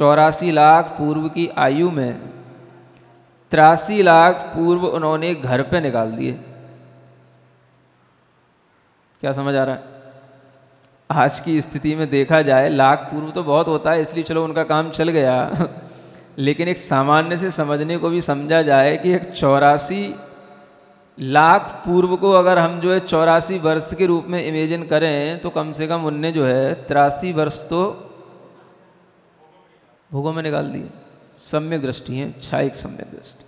84 लाख पूर्व की आयु में 83 लाख पूर्व उन्होंने घर पे निकाल दिए। क्या समझ आ रहा है? आज की स्थिति में देखा जाए लाख पूर्व तो बहुत होता है, इसलिए चलो उनका काम चल गया लेकिन एक सामान्य से समझने को भी समझा जाए कि एक 84 लाख पूर्व को अगर हम जो है 84 वर्ष के रूप में इमेजिन करें तो कम से कम उनने जो है 83 वर्ष तो भोगों में निकाल दिए। सम्यक दृष्टि है, क्षायिक सम्यक दृष्टि।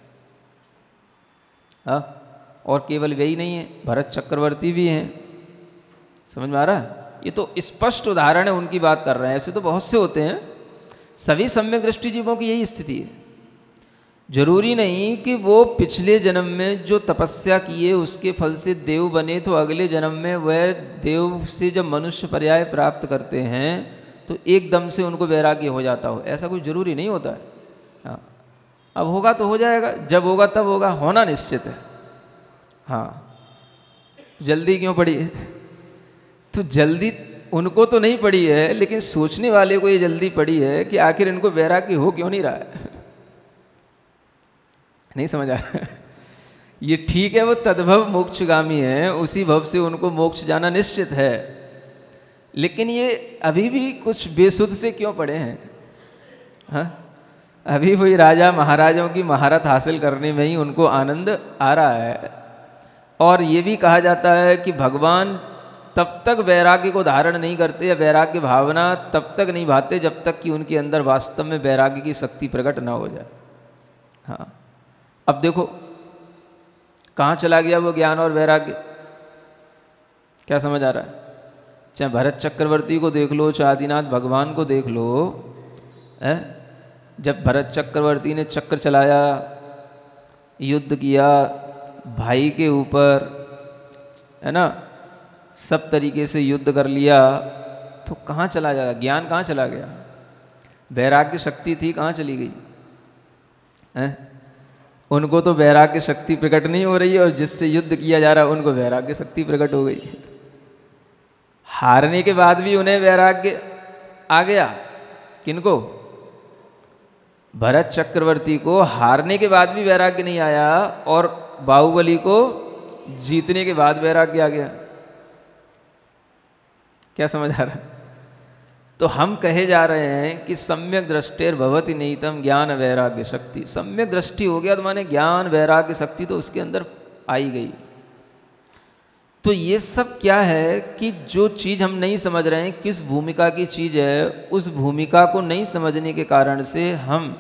हाँ, और केवल वही नहीं है, भरत चक्रवर्ती भी हैं। समझ में आ रहा है? ये तो स्पष्ट उदाहरण है, उनकी बात कर रहे हैं। ऐसे तो बहुत से होते हैं। सभी सम्यक दृष्टि जीवों की यही स्थिति है। जरूरी नहीं कि वो पिछले जन्म में जो तपस्या किए उसके फल से देव बने तो अगले जन्म में वह देव से जब मनुष्य पर्याय प्राप्त करते हैं तो एकदम से उनको वैराग्य हो जाता हो, ऐसा कुछ जरूरी नहीं होता है। हाँ, अब होगा तो हो जाएगा, जब होगा तब होगा, होना निश्चित है। हाँ, जल्दी क्यों पड़ी है? तो जल्दी उनको तो नहीं पड़ी है, लेकिन सोचने वाले को ये जल्दी पड़ी है कि आखिर इनको वैराग्य हो क्यों नहीं रहा है। नहीं समझ आ रहा है? ये ठीक है, वो तद्भव मोक्षगामी है, उसी भव से उनको मोक्ष जाना निश्चित है, लेकिन ये अभी भी कुछ बेसुध से क्यों पड़े हैं? हाँ, अभी वही राजा महाराजाओं की महारत हासिल करने में ही उनको आनंद आ रहा है। और ये भी कहा जाता है कि भगवान तब तक वैराग्य को धारण नहीं करते या वैराग्य भावना तब तक नहीं भाते जब तक कि उनके अंदर वास्तव में वैराग्य की शक्ति प्रकट ना हो जाए। हाँ, अब देखो कहाँ चला गया वो ज्ञान और वैराग्य? क्या समझ आ रहा है? चाहे भरत चक्रवर्ती को देख लो, चाहे आदिनाथ भगवान को देख लो, है? जब भरत चक्रवर्ती ने चक्र चलाया, युद्ध किया भाई के ऊपर, है ना, सब तरीके से युद्ध कर लिया, तो कहाँ चला गया ज्ञान? कहाँ चला गया? वैराग्य शक्ति थी, कहाँ चली गई? है? उनको तो वैराग्य शक्ति प्रकट नहीं हो रही है, और जिससे युद्ध किया जा रहा है उनको वैराग्य शक्ति प्रकट हो गई। हारने के बाद भी उन्हें वैराग्य आ गया। किनको? भरत चक्रवर्ती को हारने के बाद भी वैराग्य नहीं आया, और बाहुबली को जीतने के बाद वैराग्य आ गया। क्या समझ आ रहा है? तो हम कहे जा रहे हैं कि सम्यक दृष्टेर भवति निहितम ज्ञान वैराग्य शक्ति। सम्यक दृष्टि हो गया तो माने ज्ञान वैराग्य शक्ति तो उसके अंदर आई गई। तो ये सब क्या है कि जो चीज़ हम नहीं समझ रहे हैं किस भूमिका की चीज़ है, उस भूमिका को नहीं समझने के कारण से हम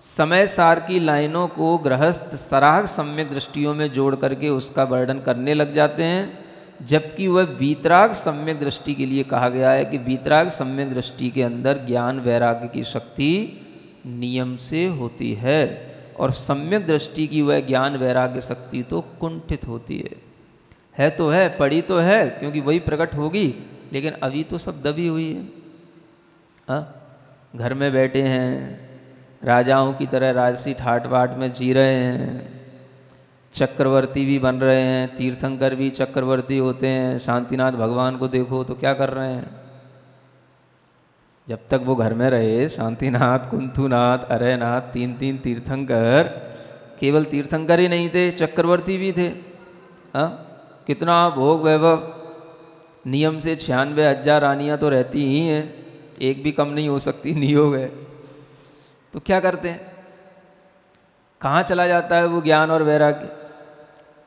समय सार की लाइनों को गृहस्थ सराग सम्यक दृष्टियों में जोड़ करके उसका वर्णन करने लग जाते हैं, जबकि वह वीतराग सम्यक दृष्टि के लिए कहा गया है कि वीतराग सम्यक दृष्टि के अंदर ज्ञान वैराग्य की शक्ति नियम से होती है, और सम्यक दृष्टि की वह ज्ञान वैराग्य शक्ति तो कुंठित होती है तो है, पड़ी तो है क्योंकि वही प्रकट होगी, लेकिन अभी तो सब दबी हुई है। हाँ, घर में बैठे हैं, राजाओं की तरह राजसी ठाट बाट में जी रहे हैं, चक्रवर्ती भी बन रहे हैं, तीर्थंकर भी चक्रवर्ती होते हैं। शांतिनाथ भगवान को देखो तो क्या कर रहे हैं? जब तक वो घर में रहे, शांतिनाथ, कुंथुनाथ, अरयनाथ, तीन तीन तीर्थंकर, केवल तीर्थंकर ही नहीं थे, चक्रवर्ती भी थे। हाँ, कितना भोग वैभव, नियम से 96,000 रानियाँ तो रहती ही हैं, एक भी कम नहीं हो सकती, नियोग है। तो क्या करते हैं? कहाँ चला जाता है वो ज्ञान और वैराग्य?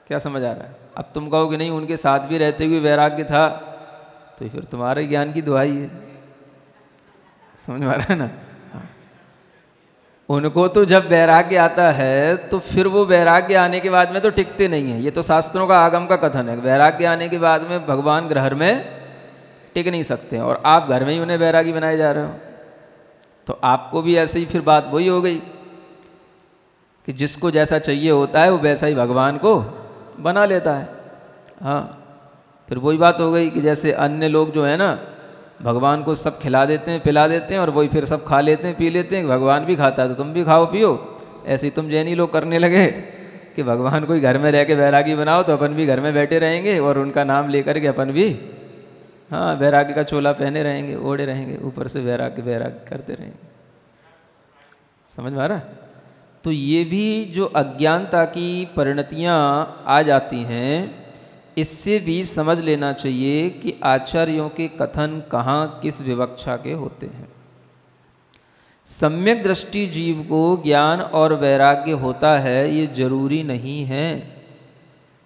क्या समझ आ रहा है? अब तुम कहो कि नहीं उनके साथ भी रहते हुए वैराग्य था, तो फिर तुम्हारे ज्ञान की दुहाई है। समझ में आ रहा है ना? उनको तो जब वैराग्य आता है तो फिर वो वैराग्य आने के बाद में तो टिकते नहीं है। ये तो शास्त्रों का आगम का कथन है, वैराग्य आने के बाद में भगवान घर में टिक नहीं सकते, और आप घर में ही उन्हें वैरागी बनाए जा रहे हो। तो आपको भी ऐसे ही फिर बात वही हो गई कि जिसको जैसा चाहिए होता है वो वैसा ही भगवान को बना लेता है। हाँ, फिर वही बात हो गई कि जैसे अन्य लोग जो है ना, भगवान को सब खिला देते हैं, पिला देते हैं, और वही फिर सब खा लेते हैं, पी लेते हैं। भगवान भी खाता है तो तुम भी खाओ पियो। ऐसे ही तुम जैनी लोग करने लगे कि भगवान को ही घर में रह के वैरागी बनाओ, तो अपन भी घर में बैठे रहेंगे और उनका नाम लेकर के अपन भी हाँ वैराग्य का चोला पहने रहेंगे, ओढ़े रहेंगे, ऊपर से वैराग्य वैराग्य करते रहेंगे। समझ में आ रहा है? तो ये भी जो अज्ञानता की परिणतियाँ आ जाती हैं, इससे भी समझ लेना चाहिए कि आचार्यों के कथन कहाँ किस विवक्षा के होते हैं। सम्यक दृष्टि जीव को ज्ञान और वैराग्य होता है ये जरूरी नहीं है।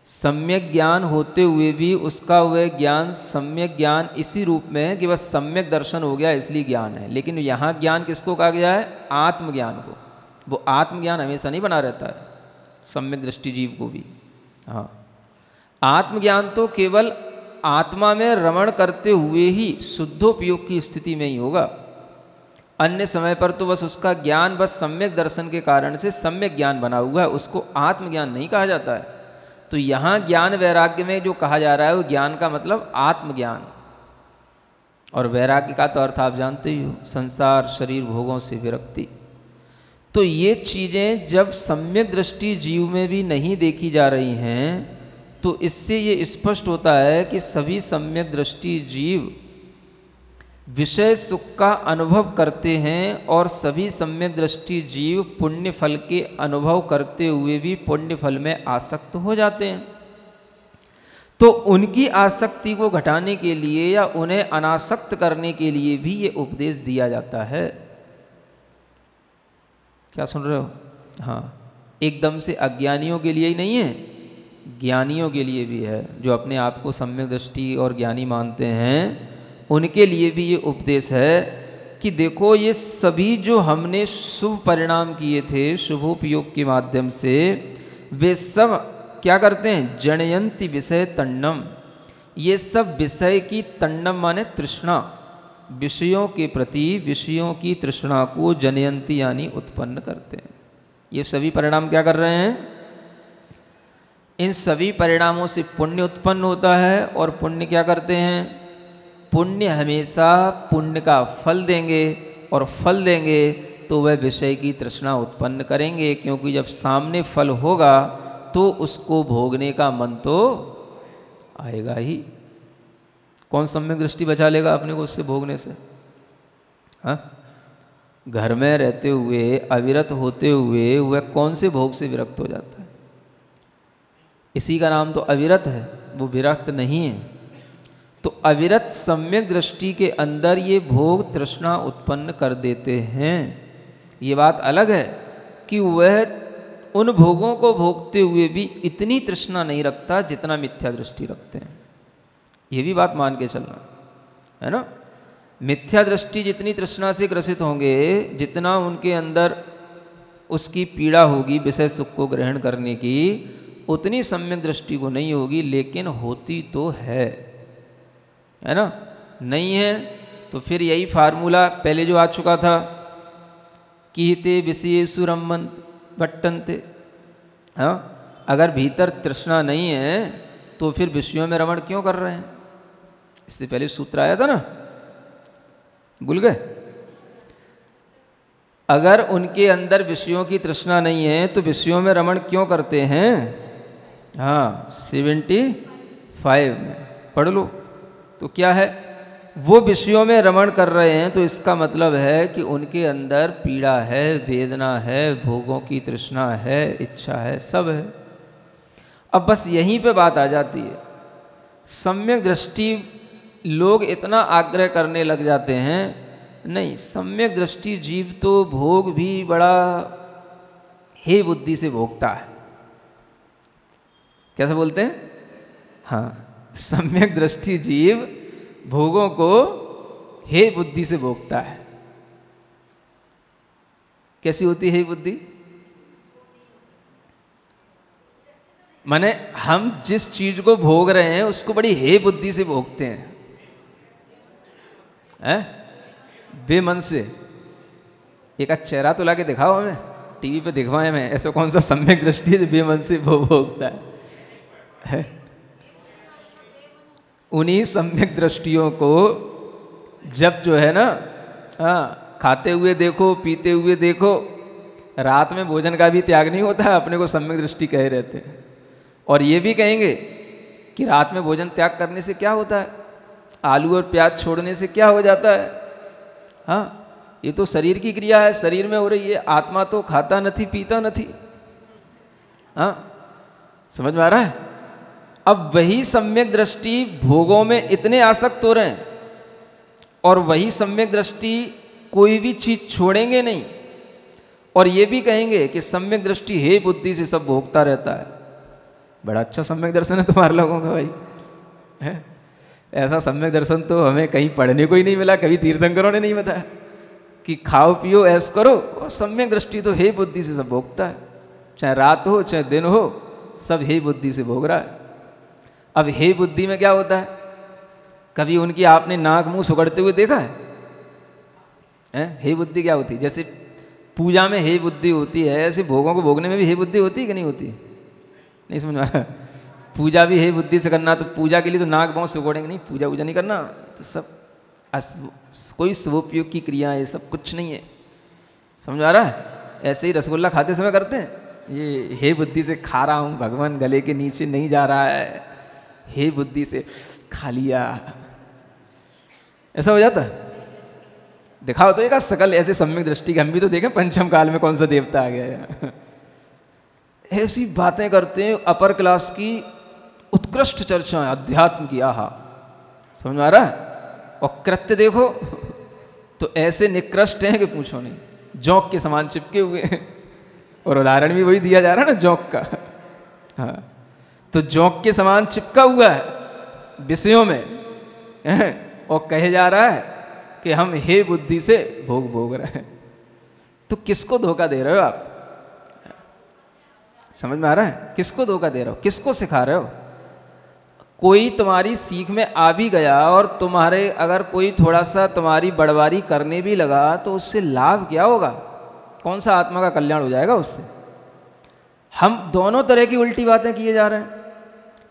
सम्यक ज्ञान होते हुए भी उसका वह ज्ञान सम्यक ज्ञान इसी रूप में है कि बस सम्यक दर्शन हो गया इसलिए ज्ञान है। लेकिन यहाँ ज्ञान किसको कहा गया है? आत्मज्ञान को। वो आत्मज्ञान हमेशा नहीं बना रहता है, सम्यक दृष्टि जीव को भी। हाँ, आत्मज्ञान तो केवल आत्मा में रमण करते हुए ही शुद्धोपयोग की स्थिति में ही होगा। अन्य समय पर तो बस उसका ज्ञान बस सम्यक दर्शन के कारण से सम्यक ज्ञान बना हुआ है, उसको आत्मज्ञान नहीं कहा जाता है। तो यहाँ ज्ञान वैराग्य में जो कहा जा रहा है वो ज्ञान का मतलब आत्मज्ञान, और वैराग्य का तो अर्थ आप जानते ही हो, संसार शरीर भोगों से विरक्ति। तो ये चीज़ें जब सम्यक दृष्टि जीव में भी नहीं देखी जा रही हैं तो इससे ये स्पष्ट होता है कि सभी सम्यक दृष्टि जीव विषय सुख का अनुभव करते हैं, और सभी सम्यक दृष्टि जीव पुण्य फल के अनुभव करते हुए भी पुण्य फल में आसक्त हो जाते हैं। तो उनकी आसक्ति को घटाने के लिए या उन्हें अनासक्त करने के लिए भी ये उपदेश दिया जाता है। क्या सुन रहे हो? हाँ, एकदम से अज्ञानियों के लिए ही नहीं है, ज्ञानियों के लिए भी है। जो अपने आप को सम्यक दृष्टि और ज्ञानी मानते हैं उनके लिए भी ये उपदेश है कि देखो ये सभी जो हमने शुभ परिणाम किए थे शुभोपयोग के माध्यम से, वे सब क्या करते हैं? जनयंती विषय तन्नम। ये सब विषय की तन्नम माने तृष्णा, विषयों के प्रति विषयों की तृष्णा को जनयंती यानी उत्पन्न करते हैं। ये सभी परिणाम क्या कर रहे हैं? इन सभी परिणामों से पुण्य उत्पन्न होता है, और पुण्य क्या करते हैं? पुण्य हमेशा पुण्य का फल देंगे, और फल देंगे तो वह विषय की तृष्णा उत्पन्न करेंगे, क्योंकि जब सामने फल होगा तो उसको भोगने का मन तो आएगा ही। कौन सम्यक दृष्टि बचा लेगा अपने को उससे भोगने से? हाँ, घर में रहते हुए अविरत होते हुए वह कौन से भोग से विरक्त हो जाता है? इसी का नाम तो अविरत है, वो विरक्त नहीं है। तो अविरत सम्यक दृष्टि के अंदर ये भोग तृष्णा उत्पन्न कर देते हैं। ये बात अलग है कि वह उन भोगों को भोगते हुए भी इतनी तृष्णा नहीं रखता जितना मिथ्या दृष्टि रखते हैं। ये भी बात मान के चलना है ना। मिथ्या दृष्टि जितनी तृष्णा से ग्रसित होंगे, जितना उनके अंदर उसकी पीड़ा होगी विषय सुख को ग्रहण करने की, उतनी सम्यक दृष्टि को नहीं होगी। लेकिन होती तो है ना। नहीं है तो फिर यही फार्मूला पहले जो आ चुका था कि ते विषयेषु रमन्त भट्टन्ते। हाँ, अगर भीतर तृष्णा नहीं है तो फिर विषयों में रमण क्यों कर रहे हैं? इससे पहले सूत्र आया था ना, भूल गए? अगर उनके अंदर विषयों की तृष्णा नहीं है तो विषयों में रमण क्यों करते हैं? हाँ, 75 में पढ़ लो। तो क्या है? वो विषयों में रमण कर रहे हैं, तो इसका मतलब है कि उनके अंदर पीड़ा है, वेदना है, भोगों की तृष्णा है, इच्छा है, सब है। अब बस यहीं पे बात आ जाती है। सम्यक दृष्टि लोग इतना आग्रह करने लग जाते हैं, नहीं, सम्यक दृष्टि जीव तो भोग भी बड़ा हे बुद्धि से भोगता है। कैसे बोलते हैं? हाँ, सम्यक दृष्टि जीव भोगों को हे बुद्धि से भोगता है। कैसी होती है बुद्धि? माने हम जिस चीज को भोग रहे हैं उसको बड़ी हे बुद्धि से भोगते हैं, बेमन से। एक अच्छा चेहरा तो लाके दिखाओ हमें, टीवी पे दिखवाए हमें, ऐसा कौन सा सम्यक दृष्टि है जो बेमन से भोगता है? उन्हीं सम्यक दृष्टियों को जब जो है ना, हाँ, खाते हुए देखो, पीते हुए देखो, रात में भोजन का भी त्याग नहीं होता है, अपने को सम्यक दृष्टि कहे रहते हैं। और ये भी कहेंगे कि रात में भोजन त्याग करने से क्या होता है, आलू और प्याज छोड़ने से क्या हो जाता है। हाँ, ये तो शरीर की क्रिया है, शरीर में हो रही है, आत्मा तो खाता नहीं पीता नहीं। हाँ, समझ में आ रहा है? अब वही सम्यक दृष्टि भोगों में इतने आसक्त हो रहे हैं, और वही सम्यक दृष्टि कोई भी चीज छोड़ेंगे नहीं, और ये भी कहेंगे कि सम्यक दृष्टि हे बुद्धि से सब भोगता रहता है। बड़ा अच्छा सम्यक दर्शन है तुम्हारे लोगों का भाई, है? ऐसा सम्यक दर्शन तो हमें कहीं पढ़ने को ही नहीं मिला, कभी तीर्थंकरों ने नहीं बताया कि खाओ पियो ऐश करो, और सम्यक दृष्टि तो हे बुद्धि से सब भोगता है, चाहे रात हो चाहे दिन हो, सब हे बुद्धि से भोग रहा है। अब हे बुद्धि में क्या होता है? कभी उनकी आपने नाक मुंह सुगड़ते हुए देखा है? हे बुद्धि क्या होती है? जैसे पूजा में हे बुद्धि होती है, ऐसे भोगों को भोगने में भी हे बुद्धि होती है कि नहीं होती? नहीं समझ में आ रहा? पूजा भी हे बुद्धि से करना, तो पूजा के लिए तो नाक मुंह सुगड़ेंगे नहीं, पूजा वूजा नहीं करना, तो सब कोई स्वोपयोग की क्रिया है, सब कुछ नहीं है। समझ आ रहा है? ऐसे ही रसगुल्ला खाते समय करते हैं, ये हे बुद्धि से खा रहा हूँ, भगवान गले के नीचे नहीं जा रहा है, हे बुद्धि से खा लिया, ऐसा हो जाता है। दिखाओ तो एक सकल ऐसे सम्यक दृष्टि की, हम भी तो देखें पंचम काल में कौन सा देवता आ गया है। ऐसी बातें करते हैं, अपर क्लास की उत्कृष्ट चर्चा है अध्यात्म की, आहा, समझ में आ रहा है? और कृत्य देखो तो ऐसे निकृष्ट हैं कि पूछो नहीं, जौक के समान चिपके हुए हैं। और उदाहरण भी वही दिया जा रहा है ना जौक का। हाँ, तो जौक के समान चिपका हुआ है विषयों में, और कहे जा रहा है कि हम हे बुद्धि से भोग रहे हैं। तो किसको धोखा दे रहे हो आप? समझ में आ रहा है? किसको धोखा दे रहे हो, किसको सिखा रहे हो? कोई तुम्हारी सीख में आ भी गया और तुम्हारे अगर कोई थोड़ा सा तुम्हारी बड़वारी करने भी लगा, तो उससे लाभ क्या होगा? कौन सा आत्मा का कल्याण हो जाएगा उससे? हम दोनों तरह की उल्टी बातें किए जा रहे हैं।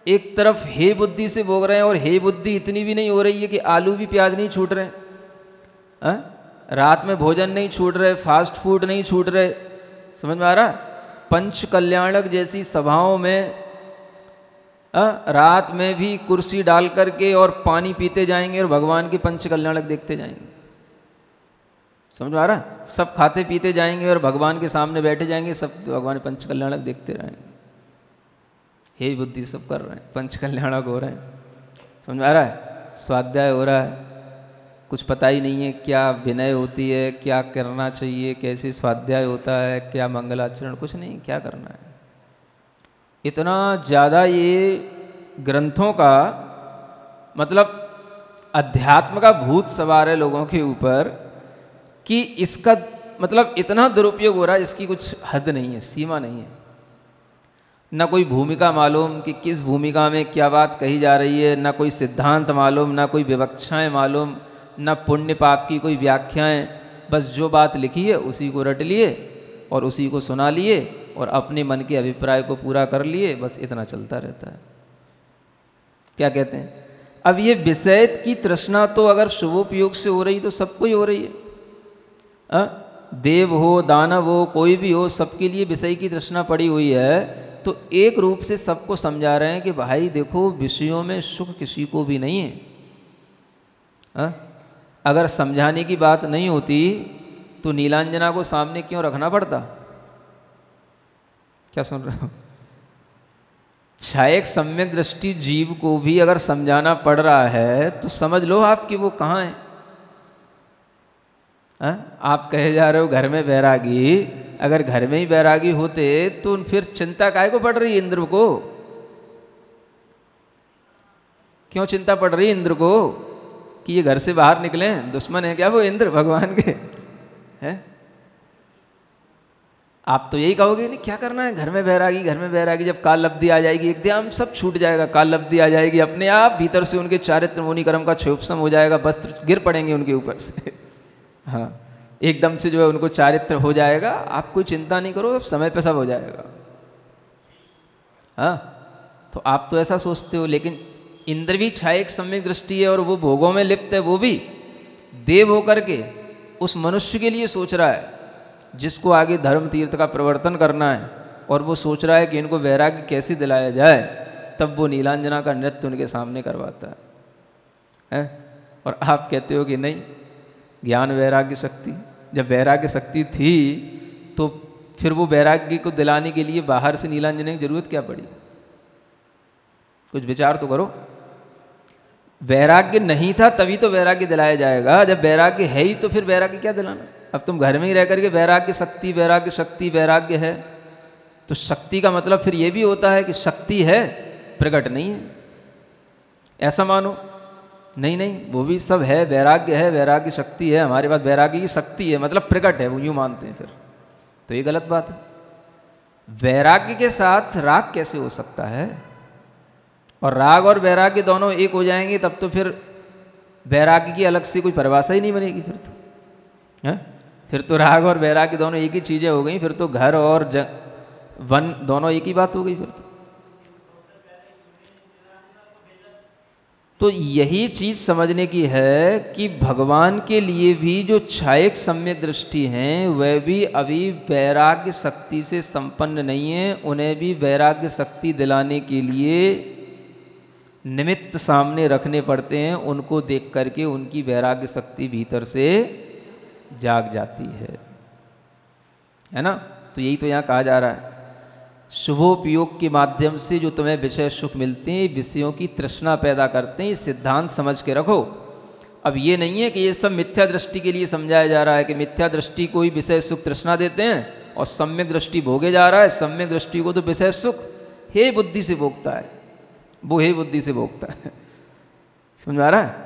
एक तरफ हे बुद्धि से भोग रहे हैं, और हे बुद्धि इतनी भी नहीं हो रही है कि आलू भी प्याज नहीं छूट रहे, रात में भोजन नहीं छूट रहे, फास्ट फूड नहीं छूट रहे। समझ में आ रहा? पंच कल्याणक जैसी सभाओं में रात में भी कुर्सी डाल करके और पानी पीते जाएंगे और भगवान के पंच कल्याणक देखते जाएंगे। समझ में आ रहा? सब खाते पीते जाएंगे और भगवान के सामने बैठे जाएंगे, सब भगवान पंच कल्याणक देखते रहेंगे। हे बुद्धि सब कर रहे हैं, पंच कल्याणक हो रहे हैं। समझ में आ रहा है? स्वाध्याय हो रहा है, कुछ पता ही नहीं है क्या विनय होती है, क्या करना चाहिए, कैसे स्वाध्याय होता है, क्या मंगलाचरण, कुछ नहीं, क्या करना है। इतना ज़्यादा ये ग्रंथों का मतलब अध्यात्म का भूत सवार है लोगों के ऊपर कि इसका मतलब इतना दुरुपयोग हो रहा है, इसकी कुछ हद नहीं है, सीमा नहीं है। ना कोई भूमिका मालूम कि किस भूमिका में क्या बात कही जा रही है, ना कोई सिद्धांत मालूम, ना कोई विवक्षाएं मालूम, ना पुण्य पाप की कोई व्याख्याएं। बस जो बात लिखी है उसी को रट लिए और उसी को सुना लिए और अपने मन के अभिप्राय को पूरा कर लिए, बस इतना चलता रहता है। क्या कहते हैं? अब ये विषय की तृष्णा तो अगर शुभोपयोग से हो रही तो सबको ही हो रही है। देव हो, दानव हो, कोई भी हो, सबके लिए विषय की तृष्णा पड़ी हुई है। तो एक रूप से सबको समझा रहे हैं कि भाई देखो, विषयों में सुख किसी को भी नहीं है। अगर समझाने की बात नहीं होती तो नीलांजना को सामने क्यों रखना पड़ता? क्या सुन रहे हो? छायक सम्यक दृष्टि जीव को भी अगर समझाना पड़ रहा है तो समझ लो आप कि वो कहाँ है। आप कहे जा रहे हो घर में बैरागी, अगर घर में ही बैरागी होते तो फिर चिंता काहे को पड़ रही है इंद्र को? क्यों चिंता पड़ रही है इंद्र को कि ये घर से बाहर निकले? दुश्मन है क्या वो इंद्र भगवान के? हैं? आप तो यही कहोगे नहीं, क्या करना है घर में बैरागी, घर में बैरागी, जब काल लब्धि आ जाएगी एकदम सब छूट जाएगा, काल लब्धि आ जाएगी, अपने आप भीतर से उनके चारित्र मुनि कर्म का क्षोभसम हो जाएगा, वस्त्र गिर पड़ेंगे उनके ऊपर से। हाँ, एकदम से जो है उनको चारित्र हो जाएगा। आप कोई चिंता नहीं करो, अब समय पे सब हो जाएगा। हाँ, तो आप तो ऐसा सोचते हो, लेकिन इंद्र भी छायक सम्यक दृष्टि है और वो भोगों में लिप्त है। वो भी देव होकर के उस मनुष्य के लिए सोच रहा है जिसको आगे धर्म तीर्थ का प्रवर्तन करना है, और वो सोच रहा है कि इनको वैराग्य कैसे दिलाया जाए। तब वो नीलांजना का नृत्य उनके सामने करवाता है। और आप कहते हो कि नहीं, ज्ञान वैराग्य शक्ति जब वैराग्य शक्ति थी तो फिर वो वैराग्य को दिलाने के लिए बाहर से नीलांजन की जरूरत क्या पड़ी? कुछ विचार तो करो। वैराग्य नहीं था तभी तो वैराग्य दिलाया जाएगा। जब वैराग्य है ही तो फिर वैराग्य क्या दिलाना? अब तुम घर में ही रह करके वैराग्य शक्ति वैराग्य शक्ति वैराग्य है, तो शक्ति का मतलब फिर ये भी होता है कि शक्ति है प्रकट नहीं है, ऐसा मानो। नहीं नहीं, वो भी सब है, वैराग्य है, वैराग्य शक्ति है, हमारे पास वैराग्य की शक्ति है मतलब प्रकट है, वो यूँ मानते हैं फिर, तो ये गलत बात है। वैराग्य के साथ राग कैसे हो सकता है? और राग और वैराग्य दोनों एक हो जाएंगे तब तो फिर वैराग्य की अलग से कोई परिभाषा ही नहीं बनेगी फिर तो, है? फिर तो राग और वैराग्य दोनों एक ही चीज़ें हो गई, फिर तो घर और वन दोनों एक ही बात हो गई फिर तो यही चीज़ समझने की है कि भगवान के लिए भी जो छायक सम्यक दृष्टि हैं वह भी अभी वैराग्य शक्ति से संपन्न नहीं है। उन्हें भी वैराग्य शक्ति दिलाने के लिए निमित्त सामने रखने पड़ते हैं, उनको देख करके उनकी वैराग्य शक्ति भीतर से जाग जाती है ना? तो यही तो यहाँ कहा जा रहा है, शुभोपयोग के माध्यम से जो तुम्हें विषय सुख मिलते हैं विषयों की तृष्णा पैदा करते हैं, ये सिद्धांत समझ के रखो। अब ये नहीं है कि ये सब मिथ्या दृष्टि के लिए समझाया जा रहा है कि मिथ्या दृष्टि को ही विषय सुख तृष्णा देते हैं और सम्यक दृष्टि भोगे जा रहा है। सम्यक दृष्टि को तो विषय सुख हे बुद्धि से भोगता है, वो हे बुद्धि से भोगता है। समझ आ रहा है?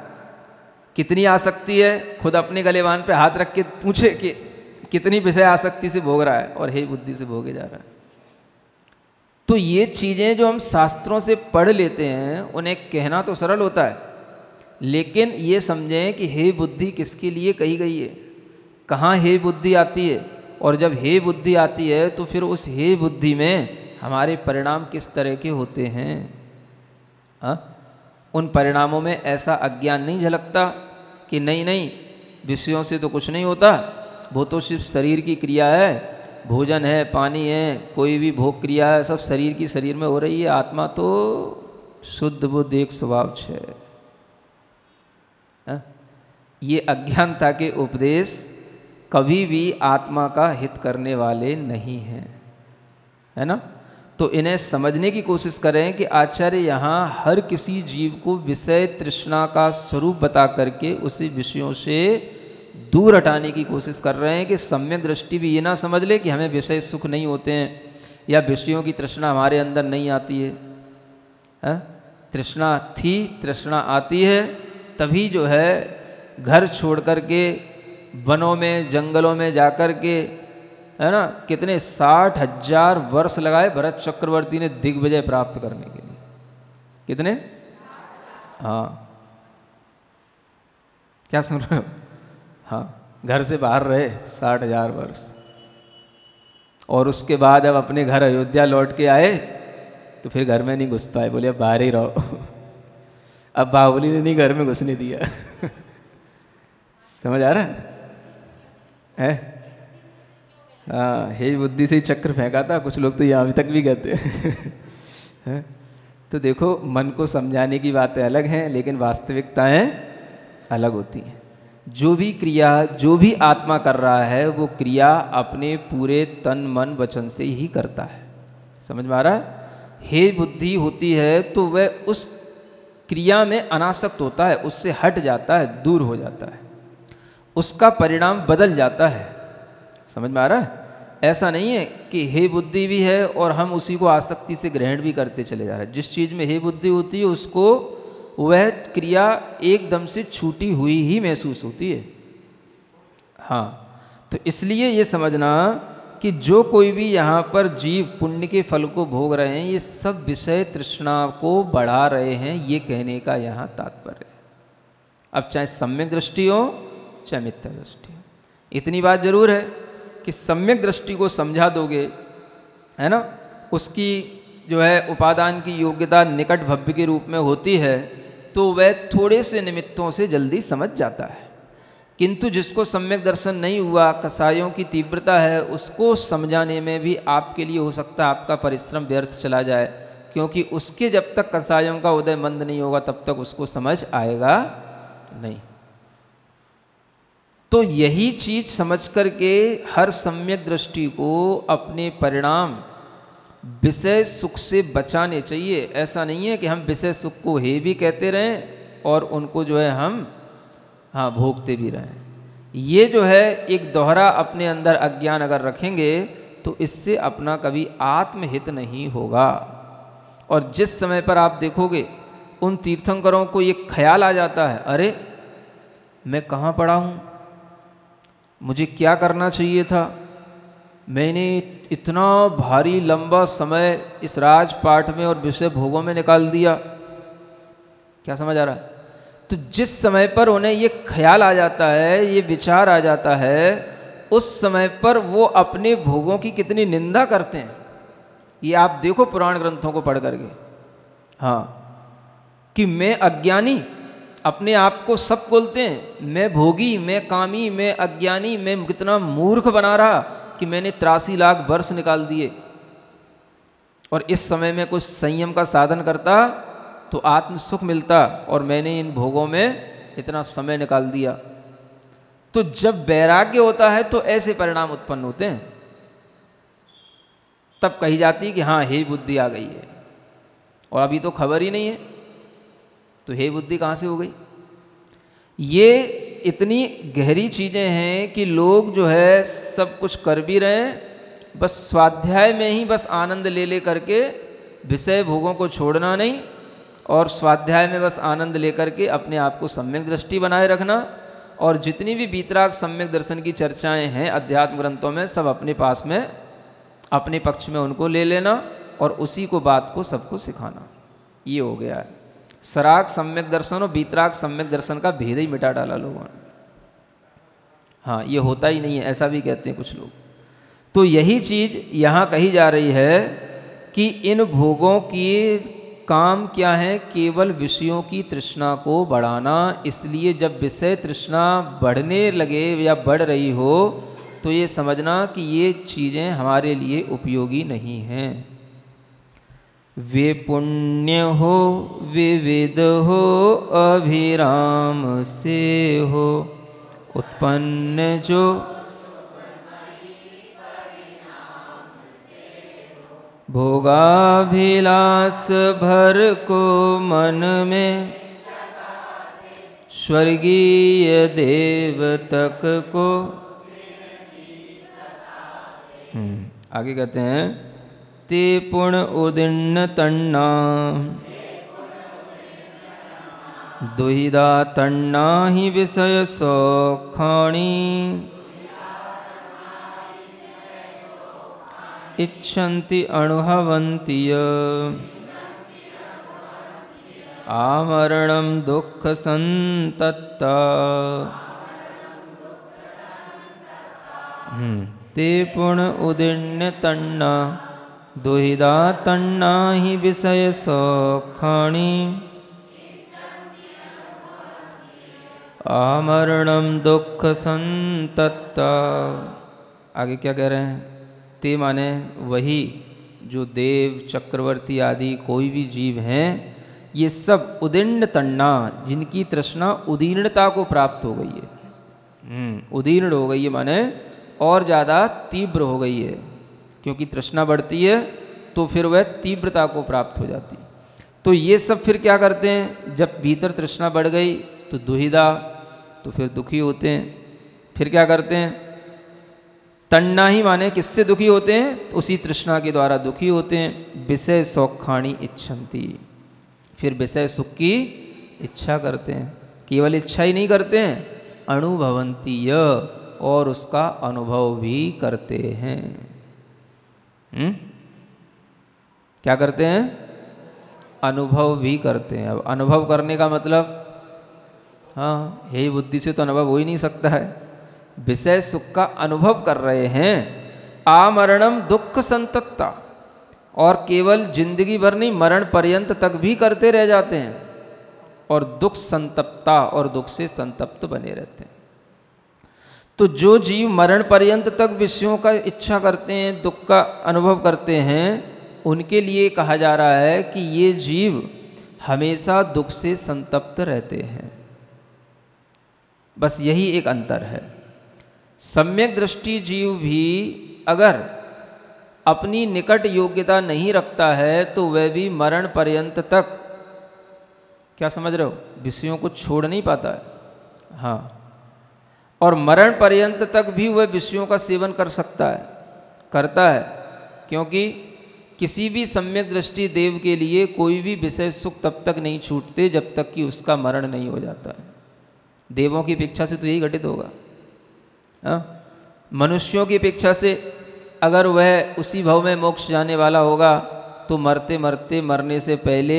कितनी आसक्ति है, खुद अपने गलेवान पे हाथ रख के पूछे कि कितनी विषय आसक्ति से भोग रहा है, और हे बुद्धि से भोगे जा रहा है। तो ये चीज़ें जो हम शास्त्रों से पढ़ लेते हैं उन्हें कहना तो सरल होता है, लेकिन ये समझें कि हे बुद्धि किसके लिए कही गई है, कहाँ हे बुद्धि आती है, और जब हे बुद्धि आती है तो फिर उस हे बुद्धि में हमारे परिणाम किस तरह के होते हैं। उन परिणामों में ऐसा अज्ञान नहीं झलकता कि नहीं नहीं विषयों से तो कुछ नहीं होता, वो तो सिर्फ शरीर की क्रिया है, भोजन है, पानी है, कोई भी भोग क्रिया है, सब शरीर की शरीर में हो रही है, आत्मा तो शुद्ध बुद्ध एक स्वभाव है। ये अज्ञानता के उपदेश कभी भी आत्मा का हित करने वाले नहीं हैं, है ना? तो इन्हें समझने की कोशिश करें कि आचार्य यहाँ हर किसी जीव को विषय तृष्णा का स्वरूप बता करके उसी विषयों से दूर हटाने की कोशिश कर रहे हैं कि सम्यक दृष्टि भी ये ना समझ ले कि हमें विषय सुख नहीं होते हैं या विषयों की तृष्णा हमारे अंदर नहीं आती है? तृष्णा थी, तृष्णा आती है, तभी जो है घर छोड़ कर के वनों में जंगलों में जाकर के, है ना, कितने 60,000 वर्ष लगाए भरत चक्रवर्ती ने दिग्विजय प्राप्त करने के लिए। कितने? हाँ, क्या सुन रहे हो? हाँ, घर से बाहर रहे 60,000 वर्ष, और उसके बाद अब अपने घर अयोध्या लौट के आए तो फिर घर में नहीं घुस पाए, बोले अब बाहर ही रहो। अब बाहुबली ने नहीं घर में घुसने दिया। समझ आ रहा है? हाँ, हे बुद्धि से ही चक्र फेंका था, कुछ लोग तो यहाँ अभी तक भी कहते हैं। तो देखो, मन को समझाने की बातें अलग हैं लेकिन वास्तविकताएं अलग होती हैं। जो भी क्रिया जो भी आत्मा कर रहा है वो क्रिया अपने पूरे तन मन वचन से ही करता है। समझ में आ रहा है? हे बुद्धि होती है तो वह उस क्रिया में अनासक्त होता है, उससे हट जाता है, दूर हो जाता है, उसका परिणाम बदल जाता है। समझ में आ रहा है? ऐसा नहीं है कि हे बुद्धि भी है और हम उसी को आसक्ति से ग्रहण भी करते चले जा रहे हैं। जिस चीज़ में हे बुद्धि होती है उसको वह क्रिया एकदम से छूटी हुई ही महसूस होती है। हाँ, तो इसलिए ये समझना कि जो कोई भी यहाँ पर जीव पुण्य के फल को भोग रहे हैं ये सब विषय तृष्णा को बढ़ा रहे हैं, ये कहने का यहाँ तात्पर्य है। अब चाहे सम्यक दृष्टि हो चाहे मिथ्या दृष्टि हो, इतनी बात जरूर है कि सम्यक दृष्टि को समझा दोगे, है ना, उसकी जो है उपादान की योग्यता निकट भव्य के रूप में होती है तो वह थोड़े से निमित्तों से जल्दी समझ जाता है। किंतु जिसको सम्यक दर्शन नहीं हुआ, कसायों की तीव्रता है, उसको समझाने में भी आपके लिए हो सकता है आपका परिश्रम व्यर्थ चला जाए, क्योंकि उसके जब तक कसायों का उदय मंद नहीं होगा तब तक उसको समझ आएगा नहीं। तो यही चीज समझ करके हर सम्यक दृष्टि को अपने परिणाम विषय सुख से बचाने चाहिए। ऐसा नहीं है कि हम विषय सुख को हे भी कहते रहें और उनको जो है हम भोगते भी रहें। ये जो है एक दोहरा अपने अंदर अज्ञान अगर रखेंगे तो इससे अपना कभी आत्महित नहीं होगा। और जिस समय पर आप देखोगे उन तीर्थंकरों को ये ख्याल आ जाता है, अरे मैं कहाँ पड़ा हूँ, मुझे क्या करना चाहिए था, मैंने इतना भारी लंबा समय इस राजपाट में और विषय भोगों में निकाल दिया। क्या समझ आ रहा है? तो जिस समय पर उन्हें ये ख्याल आ जाता है, ये विचार आ जाता है, उस समय पर वो अपने भोगों की कितनी निंदा करते हैं। ये आप देखो पुराण ग्रंथों को पढ़ करके, कि मैं अज्ञानी, अपने आप को सब बोलते हैं, मैं भोगी, मैं कामी, मैं अज्ञानी, मैं कितना मूर्ख बना रहा कि मैंने 83 लाख वर्ष निकाल दिए। और इस समय में कुछ संयम का साधन करता तो आत्म सुख मिलता, और मैंने इन भोगों में इतना समय निकाल दिया। तो जब वैराग्य होता है तो ऐसे परिणाम उत्पन्न होते हैं। तब कही जाती है कि हाँ, हे बुद्धि आ गई है, और अभी तो खबर ही नहीं है, तो हे बुद्धि कहाँ से हो गई। ये इतनी गहरी चीज़ें हैं कि लोग जो है सब कुछ कर भी रहे हैं, बस स्वाध्याय में ही बस आनंद ले ले करके विषय भोगों को छोड़ना नहीं, और स्वाध्याय में बस आनंद लेकर के अपने आप को सम्यक दृष्टि बनाए रखना। और जितनी भी वीतराग सम्यक दर्शन की चर्चाएं हैं अध्यात्म ग्रंथों में, सब अपने पास में, अपने पक्ष में उनको ले लेना और उसी को बात को सबको सिखाना। ये हो गया है। सराग सम्यक दर्शन और वीतराग सम्यक दर्शन का भेद ही मिटा डाला लोगों ने। ये होता ही नहीं है, ऐसा भी कहते हैं कुछ लोग। तो यही चीज़ यहाँ कही जा रही है कि इन भोगों की काम क्या है, केवल विषयों की तृष्णा को बढ़ाना। इसलिए जब विषय तृष्णा बढ़ने लगे या बढ़ रही हो तो ये समझना कि ये चीज़ें हमारे लिए उपयोगी नहीं हैं। वे पुण्य हो, विविध हो, अभिराम से हो उत्पन्न जो, भोगाभिलाष भर को मन में, स्वर्गीय देव तक को। आगे कहते हैं, ते पुण्य उदीर्ण तन्ना, दुहिदा तन्ना ही विषय सौखाणी, इच्छन्ति अनुभवन्ति आमरणं दुःख संतप्ता। ते पुण्य उदीर्ण तन्ना, दुहिदा तन्ना ही विषय सौखाणी, आमरणं दुःख संतप्ता। आगे क्या कह रहे हैं? ते माने वही जो देव, चक्रवर्ती आदि कोई भी जीव हैं, ये सब उदीर्ण तन्ना, जिनकी तृष्णा उदीर्णता को प्राप्त हो गई है। उदीर्ण हो गई है माने और ज़्यादा तीव्र हो गई है, क्योंकि तृष्णा बढ़ती है तो फिर वह तीव्रता को प्राप्त हो जाती। तो ये सब फिर क्या करते हैं, जब भीतर तृष्णा बढ़ गई तो दुहिदा, तो फिर दुखी होते हैं। फिर क्या करते हैं, तन्ना ही माने किससे दुखी होते हैं, तो उसी तृष्णा के द्वारा दुखी होते हैं। विषय सौखाणी इच्छन्ति, फिर विषय सुख की इच्छा करते हैं। केवल इच्छा ही नहीं करते हैं, अनुभवन्ति, और उसका अनुभव भी करते हैं। क्या करते हैं? अनुभव भी करते हैं। अब अनुभव करने का मतलब, हे बुद्धि से तो अनुभव हो ही नहीं सकता है। विषय सुख का अनुभव कर रहे हैं। आमरणम दुख संतप्ता, और केवल जिंदगी भर नहीं, मरण पर्यंत तक भी करते रह जाते हैं, और दुख संतप्ता, और दुख से संतप्त बने रहते हैं। तो जो जीव मरण पर्यंत तक विषयों का इच्छा करते हैं, दुख का अनुभव करते हैं, उनके लिए कहा जा रहा है कि ये जीव हमेशा दुख से संतप्त रहते हैं। बस यही एक अंतर है। सम्यक दृष्टि जीव भी अगर अपनी निकट योग्यता नहीं रखता है तो वह भी मरण पर्यंत तक, क्या समझ रहे हो, विषयों को छोड़ नहीं पाता है। हाँ, और मरण पर्यंत तक भी वह विषयों का सेवन कर सकता है, करता है, क्योंकि किसी भी सम्यक दृष्टि देव के लिए कोई भी विषय सुख तब तक नहीं छूटते जब तक कि उसका मरण नहीं हो जाता है। देवों की अपेक्षा से तो यही घटित होगा। हाँ? मनुष्यों की अपेक्षा से अगर वह उसी भव में मोक्ष जाने वाला होगा तो मरते मरते, मरने से पहले,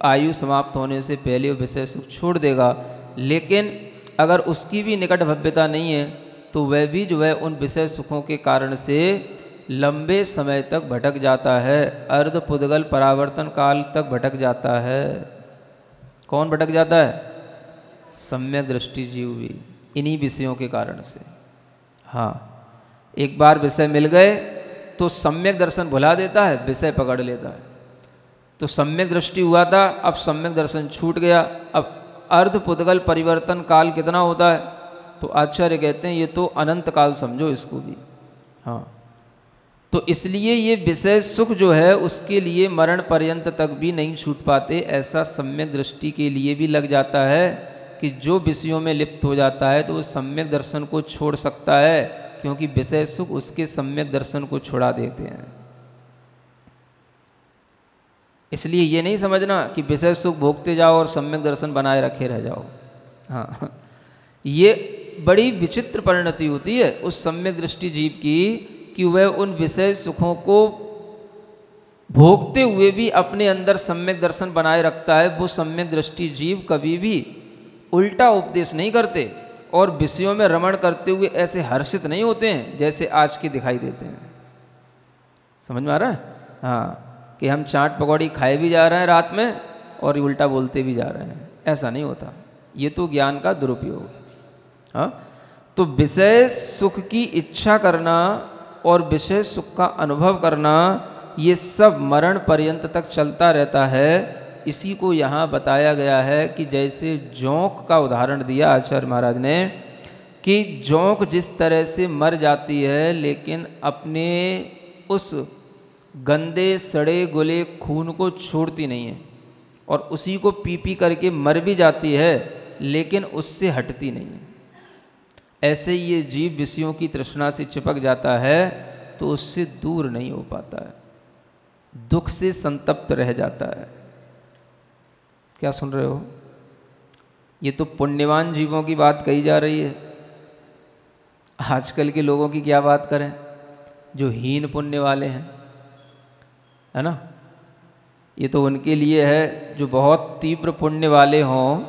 आयु समाप्त होने से पहले वो विषय सुख छोड़ देगा। लेकिन अगर उसकी भी निकट भव्यता नहीं है तो वह भी जो है उन विषय सुखों के कारण से लंबे समय तक भटक जाता है, अर्ध पुद्गल परावर्तन काल तक भटक जाता है। कौन भटक जाता है? सम्यक दृष्टि जीव भी, इन्हीं विषयों के कारण से। हाँ, एक बार विषय मिल गए तो सम्यक दर्शन भुला देता है, विषय पकड़ लेता है। तो सम्यक दृष्टि हुआ था, अब सम्यक दर्शन छूट गया। अब अर्ध पुद्गल परिवर्तन काल कितना होता है? तो आचार्य कहते हैं ये तो अनंत काल समझो इसको भी। हाँ, तो इसलिए ये विषय सुख जो है उसके लिए मरण पर्यंत तक भी नहीं छूट पाते। ऐसा सम्यक दृष्टि के लिए भी लग जाता है कि जो विषयों में लिप्त हो जाता है तो वो सम्यक दर्शन को छोड़ सकता है, क्योंकि विषय सुख उसके सम्यक दर्शन को छुड़ा देते हैं। इसलिए ये नहीं समझना कि विषय सुख भोगते जाओ और सम्यक दर्शन बनाए रखे रह जाओ। हाँ, ये बड़ी विचित्र परिणति होती है उस सम्यक दृष्टि जीव की कि वह उन विषय सुखों को भोगते हुए भी अपने अंदर सम्यक दर्शन बनाए रखता है। वो सम्यक दृष्टि जीव कभी भी उल्टा उपदेश नहीं करते और विषयों में रमण करते हुए ऐसे हर्षित नहीं होते हैं जैसे आज के दिखाई देते हैं। समझ में आ रहा है? हाँ, कि हम चाट पकौड़ी खाए भी जा रहे हैं रात में और उल्टा बोलते भी जा रहे हैं, ऐसा नहीं होता। ये तो ज्ञान का दुरुपयोग है। हाँ, तो विषय सुख की इच्छा करना और विषय सुख का अनुभव करना ये सब मरण पर्यंत तक चलता रहता है। इसी को यहाँ बताया गया है कि जैसे जोंक का उदाहरण दिया आचार्य महाराज ने कि जोंक जिस तरह से मर जाती है लेकिन अपने उस गंदे सड़े गुले खून को छोड़ती नहीं है और उसी को पी पी करके मर भी जाती है लेकिन उससे हटती नहीं है, ऐसे ये जीव विषयों की तृष्णा से चिपक जाता है तो उससे दूर नहीं हो पाता है, दुख से संतप्त रह जाता है। क्या सुन रहे हो? ये तो पुण्यवान जीवों की बात कही जा रही है। आजकल के लोगों की क्या बात करें जो हीन पुण्य वाले हैं, है ना? ये तो उनके लिए है जो बहुत तीव्र पुण्य वाले हों,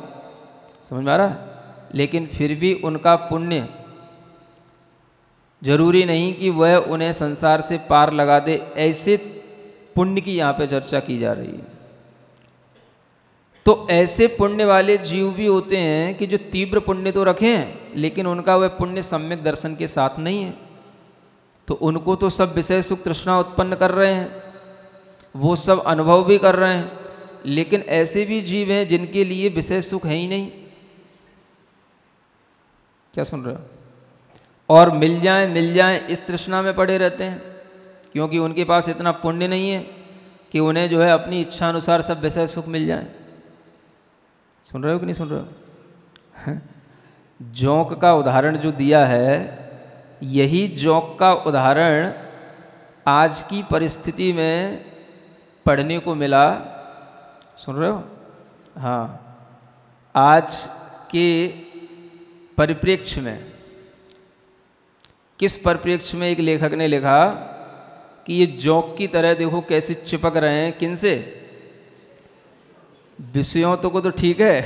समझ में आ रहा है? लेकिन फिर भी उनका पुण्य जरूरी नहीं कि वह उन्हें संसार से पार लगा दे, ऐसे पुण्य की यहाँ पे चर्चा की जा रही है। तो ऐसे पुण्य वाले जीव भी होते हैं कि जो तीव्र पुण्य तो रखे हैं लेकिन उनका वह पुण्य सम्यक दर्शन के साथ नहीं है, तो उनको तो सब विषय सुख तृष्णा उत्पन्न कर रहे हैं, वो सब अनुभव भी कर रहे हैं, लेकिन ऐसे भी जीव हैं जिनके लिए विषय सुख है ही नहीं। क्या सुन रहे हो? और मिल जाए इस तृष्णा में पड़े रहते हैं, क्योंकि उनके पास इतना पुण्य नहीं है कि उन्हें जो है अपनी इच्छा अनुसार सब विषय सुख मिल जाए। सुन रहे हो कि नहीं सुन रहे हो? जोंक का उदाहरण जो दिया है, यही जोंक का उदाहरण आज की परिस्थिति में पढ़ने को मिला। सुन रहे हो? हाँ, आज के परिप्रेक्ष्य में, किस परिप्रेक्ष्य में एक लेखक ने लिखा कि ये जोंक की तरह देखो कैसे चिपक रहे हैं, किनसे? विषयों को तो ठीक है,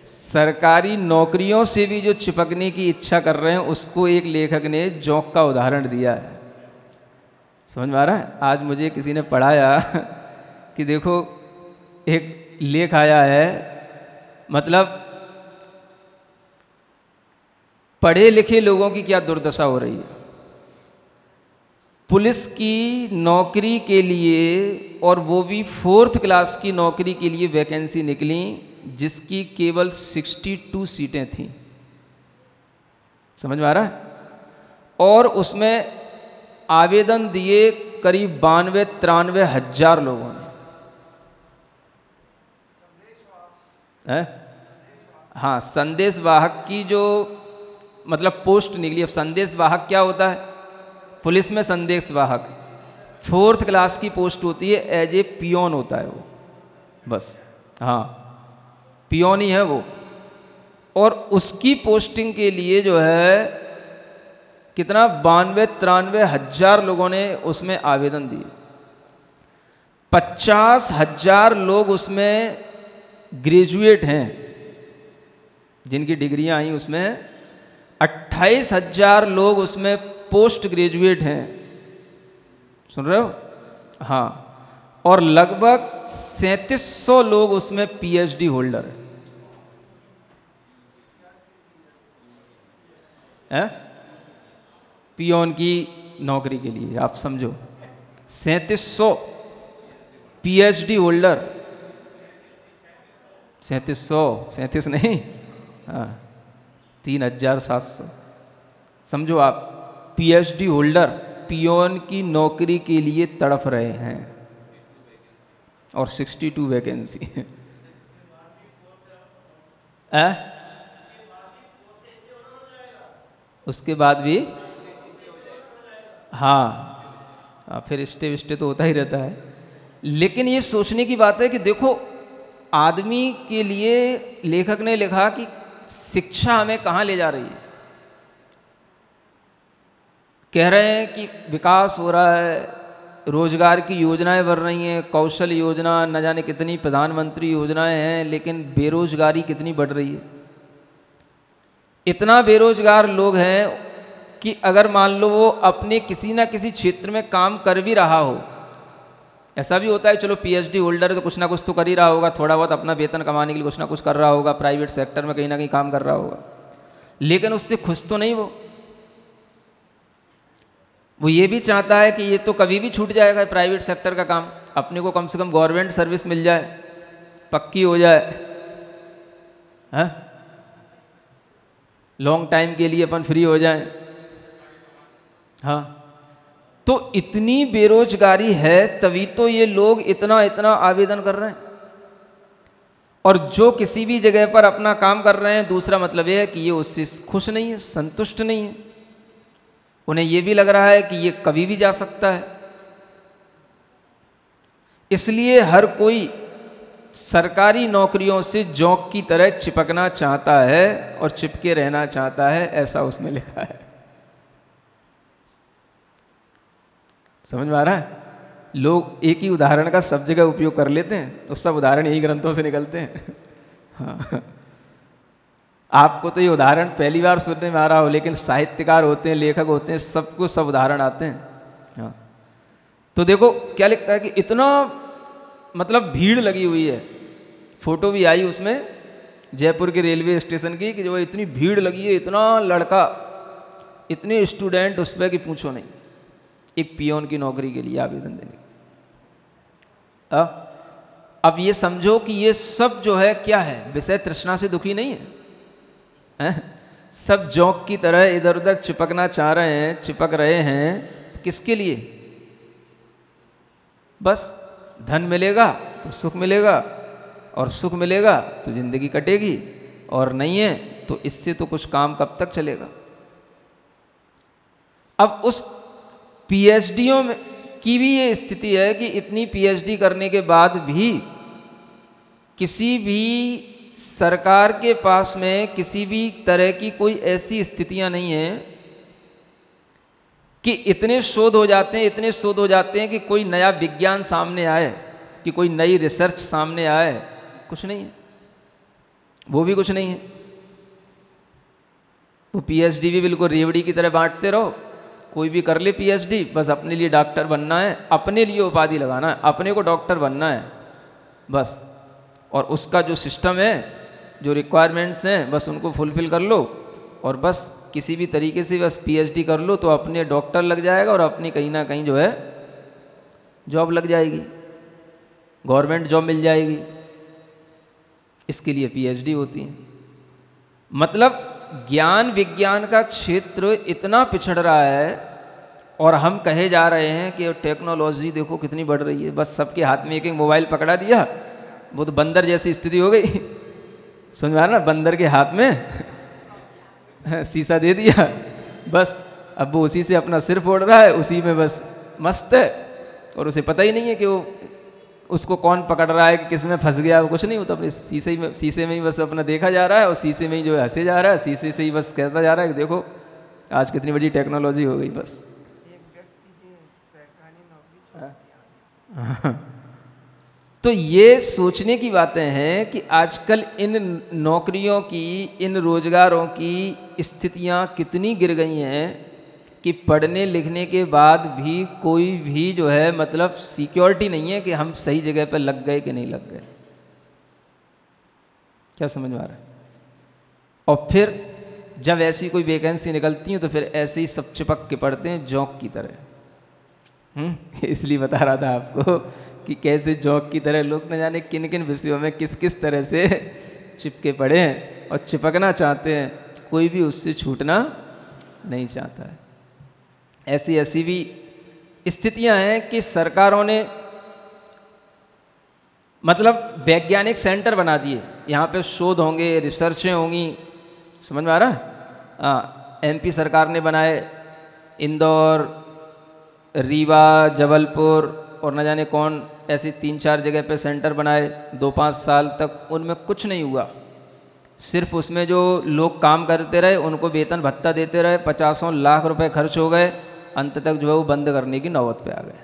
सरकारी नौकरियों से भी जो चिपकने की इच्छा कर रहे हैं उसको एक लेखक ने जोंक का उदाहरण दिया है। समझ में आ रहा है? आज मुझे किसी ने पढ़ाया कि देखो एक लेख आया है, मतलब पढ़े लिखे लोगों की क्या दुर्दशा हो रही है। पुलिस की नौकरी के लिए, और वो भी 4th क्लास की नौकरी के लिए वैकेंसी निकली जिसकी केवल 62 सीटें थीं। समझ में आ रहा है? और उसमें आवेदन दिए करीब 92-93 हजार लोगों ने। है? हाँ, संदेश वाहक की जो मतलब पोस्ट निकली। अब संदेश वाहक क्या होता है? पुलिस में संदेश वाहक 4th क्लास की पोस्ट होती है, एज ए पियोन होता है वो, बस। हाँ, पियोन ही है वो। और उसकी पोस्टिंग के लिए जो है कितना 92-93 हजार लोगों ने उसमें आवेदन दिए। 50 हजार लोग उसमें ग्रेजुएट हैं जिनकी डिग्रियां आई उसमें। 28 हजार लोग उसमें पोस्ट ग्रेजुएट हैं। सुन रहे हो? हाँ। और लगभग 3700 लोग उसमें पीएचडी होल्डर हैं। पियोन की नौकरी के लिए आप समझो 3700 पीएचडी होल्डर। 3700 नहीं, हाँ 3700 समझो आप, पीएचडी होल्डर पियोन की नौकरी के लिए तड़फ रहे हैं। और 62 वैकेंसी है। उसके बाद भी हाँ, फिर स्टे तो होता ही रहता है। लेकिन ये सोचने की बात है कि देखो, आदमी के लिए लेखक ने लिखा कि शिक्षा हमें कहाँ ले जा रही है। कह रहे हैं कि विकास हो रहा है, रोजगार की योजनाएं बढ़ रही हैं, कौशल योजना, न जाने कितनी प्रधानमंत्री योजनाएं हैं, लेकिन बेरोजगारी कितनी बढ़ रही है। इतना बेरोजगार लोग हैं कि अगर मान लो वो अपने किसी ना किसी क्षेत्र में काम कर भी रहा हो, ऐसा भी होता है चलो पीएचडी होल्डर है तो कुछ ना कुछ तो कर ही रहा होगा, थोड़ा बहुत अपना वेतन कमाने के लिए कुछ ना कुछ कर रहा होगा, प्राइवेट सेक्टर में कहीं ना कहीं काम कर रहा होगा, लेकिन उससे खुश तो नहीं। वो ये भी चाहता है कि ये तो कभी भी छूट जाएगा प्राइवेट सेक्टर का काम, अपने को कम से कम गवर्नमेंट सर्विस मिल जाए, पक्की हो जाए, हैं, लॉन्ग टाइम के लिए अपन फ्री हो जाए। हाँ, तो इतनी बेरोजगारी है तभी तो ये लोग इतना इतना आवेदन कर रहे हैं। और जो किसी भी जगह पर अपना काम कर रहे हैं, दूसरा मतलब ये है कि ये उससे खुश नहीं है, संतुष्ट नहीं है। उन्हें ये भी लग रहा है कि ये कभी भी जा सकता है। इसलिए हर कोई सरकारी नौकरियों से जोंक की तरह चिपकना चाहता है और चिपके रहना चाहता है, ऐसा उसमें लिखा है। समझ में आ रहा है? लोग एक ही उदाहरण का सब जगह उपयोग कर लेते हैं, तो सब उदाहरण यही ग्रंथों से निकलते हैं। हाँ, आपको तो ये उदाहरण पहली बार सुनने में आ रहा हो, लेकिन साहित्यकार होते हैं, लेखक होते हैं, सबको सब उदाहरण आते हैं। हाँ, तो देखो क्या लिखता है कि इतना मतलब भीड़ लगी हुई है। फोटो भी आई उसमें जयपुर के रेलवे स्टेशन की कि जो इतनी भीड़ लगी है, इतना लड़का, इतने स्टूडेंट उस पर कि पूछो नहीं, एक पियोन की नौकरी के लिए आवेदन देने। अब ये समझो कि ये सब जो है क्या है, विषय तृष्णा से दुखी नहीं है, सब जोंक की तरह इधर उधर चिपकना चाह रहे हैं, चिपक रहे हैं। तो किसके लिए? बस धन मिलेगा तो सुख मिलेगा, और सुख मिलेगा तो जिंदगी कटेगी, और नहीं है तो इससे तो कुछ काम कब तक चलेगा। अब उस पीएचडीओ में की भी ये स्थिति है कि इतनी पीएचडी करने के बाद भी किसी भी सरकार के पास में किसी भी तरह की कोई ऐसी स्थितियां नहीं हैं कि इतने शोध हो जाते हैं, इतने शोध हो जाते हैं कि कोई नया विज्ञान सामने आए, कि कोई नई रिसर्च सामने आए। कुछ नहीं है, वो भी कुछ नहीं है। वो पीएचडी भी बिल्कुल रेवड़ी की तरह बांटते रहो, कोई भी कर ले पीएचडी, बस अपने लिए डॉक्टर बनना है, अपने लिए उपाधि लगाना है, अपने को डॉक्टर बनना है बस। और उसका जो सिस्टम है, जो रिक्वायरमेंट्स हैं, बस उनको फुलफिल कर लो, और बस किसी भी तरीके से बस पीएचडी कर लो तो अपने डॉक्टर लग जाएगा, और अपनी कहीं ना कहीं जो है जॉब लग जाएगी, गवर्नमेंट जॉब मिल जाएगी। इसके लिए पीएचडी होती है। मतलब ज्ञान विज्ञान का क्षेत्र इतना पिछड़ रहा है और हम कहे जा रहे हैं कि टेक्नोलॉजी देखो कितनी बढ़ रही है, बस सबके हाथ में एक एक मोबाइल पकड़ा दिया, वो तो बंदर जैसी स्थिति हो गई। समझ में आ रहा ना, बंदर के हाथ में शीशा दे दिया, बस अब वो उसी से अपना सिर फोड़ रहा है, उसी में बस मस्त है, और उसे पता ही नहीं है कि वो उसको कौन पकड़ रहा है, कि किस में फंस गया, वो कुछ नहीं होता, अपने शीशे में ही बस अपना देखा जा रहा है, और शीशे में ही जो है हंसे जा रहा है, शीशे से ही बस कहता जा रहा है कि देखो आज कितनी बड़ी टेक्नोलॉजी हो गई बस। तो ये सोचने की बातें हैं कि आजकल इन नौकरियों की, इन रोजगारों की स्थितियां कितनी गिर गई हैं कि पढ़ने लिखने के बाद भी कोई भी जो है मतलब सिक्योरिटी नहीं है कि हम सही जगह पर लग गए कि नहीं लग गए। क्या समझ में आ रहा है? और फिर जब ऐसी कोई वैकेंसी निकलती है तो फिर ऐसे ही सब चिपक के पढ़ते हैं जौक की तरह। इसलिए बता रहा था आपको कि कैसे जौक की तरह लोग न जाने किन किन विषयों में किस किस तरह से चिपके पड़े हैं और चिपकना चाहते हैं, कोई भी उससे छूटना नहीं चाहता है। ऐसी ऐसी भी स्थितियां हैं कि सरकारों ने मतलब वैज्ञानिक सेंटर बना दिए, यहाँ पे शोध होंगे, रिसर्चें होंगी। समझ में आ रहा है? एमपी सरकार ने बनाए, इंदौर, रीवा, जबलपुर और न जाने कौन ऐसी 3-4 जगह पे सेंटर बनाए। 2-5 साल तक उनमें कुछ नहीं हुआ, सिर्फ उसमें जो लोग काम करते रहे उनको वेतन भत्ता देते रहे, 50 लाख रुपए खर्च हो गए, अंत तक जो है वो बंद करने की नौबत पे आ गए।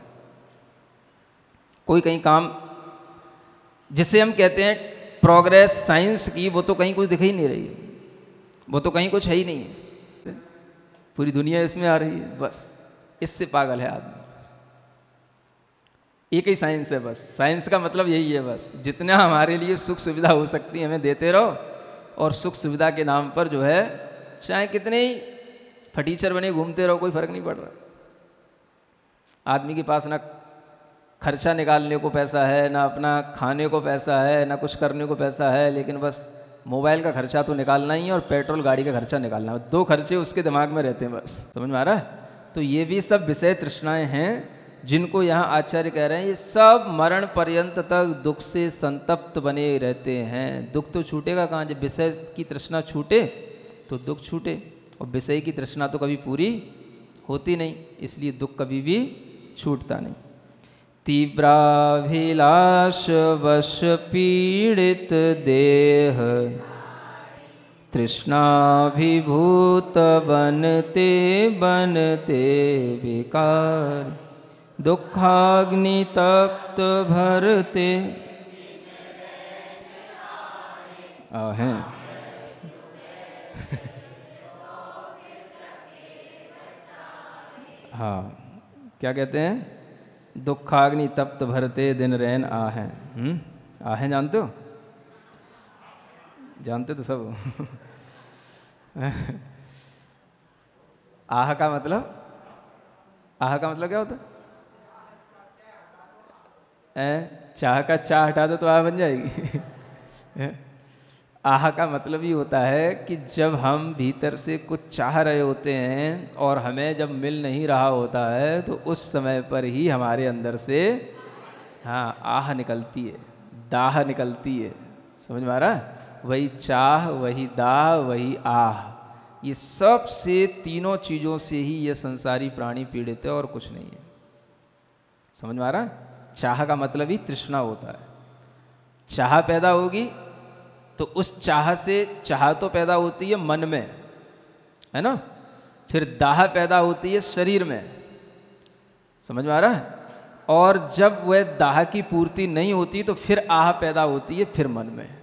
कोई कहीं काम जिसे हम कहते हैं प्रोग्रेस साइंस की, वो तो कहीं कुछ दिख ही नहीं रही है, वो तो कहीं कुछ है ही नहीं है। पूरी दुनिया इसमें आ रही है, बस इससे पागल है आदमी। एक ही साइंस है, बस साइंस का मतलब यही है, बस जितना हमारे लिए सुख सुविधा हो सकती है हमें देते रहो, और सुख सुविधा के नाम पर जो है चाहे कितने ही फटीचर बने घूमते रहो, कोई फर्क नहीं पड़ रहा। आदमी के पास ना खर्चा निकालने को पैसा है, ना अपना खाने को पैसा है, ना कुछ करने को पैसा है, लेकिन बस मोबाइल का खर्चा तो निकालना ही है और पेट्रोल गाड़ी का खर्चा निकालना है। 2 खर्चे उसके दिमाग में रहते हैं, बस। समझ में आ रहा है? तो ये भी सब विषय तृष्णाएं हैं जिनको यहाँ आचार्य कह रहे हैं ये सब मरण पर्यंत तक दुख से संतप्त बने रहते हैं। दुख तो छूटेगा कहाँ? जब विषय की तृष्णा छूटे तो दुख छूटे, और विषय की तृष्णा तो कभी पूरी होती नहीं, इसलिए दुख कभी भी छूटता नहीं। तीव्राभिलाष वश पीड़ित देह, तृष्णाभिभूत बनते बनते विकार, दुखाग्नि तप्त भरते आहें। हाँ, क्या कहते हैं? दुखाग्नि तप्त भरते दिन रैन आहें। आहें जानते हो? जानते तो सब। आह का मतलब, आह का मतलब क्या होता है? चाह का चाह हटा दो तो आह बन जाएगी। आह का मतलब ही होता है कि जब हम भीतर से कुछ चाह रहे होते हैं और हमें जब मिल नहीं रहा होता है तो उस समय पर ही हमारे अंदर से हाँ आह निकलती है, दाह निकलती है। समझ में आ रहा है? वही चाह, वही दाह, वही आह, ये सब से तीनों चीज़ों से ही ये संसारी प्राणी पीड़ित है और कुछ नहीं है। समझ में आ रहा है? चाह का मतलब ही तृष्णा होता है। चाह पैदा होगी तो उस चाह से, चाह तो पैदा होती है मन में, है ना? फिर दाह पैदा होती है शरीर में। समझ में आ रहा है? और जब वह दाह की पूर्ति नहीं होती तो फिर आह पैदा होती है फिर मन में।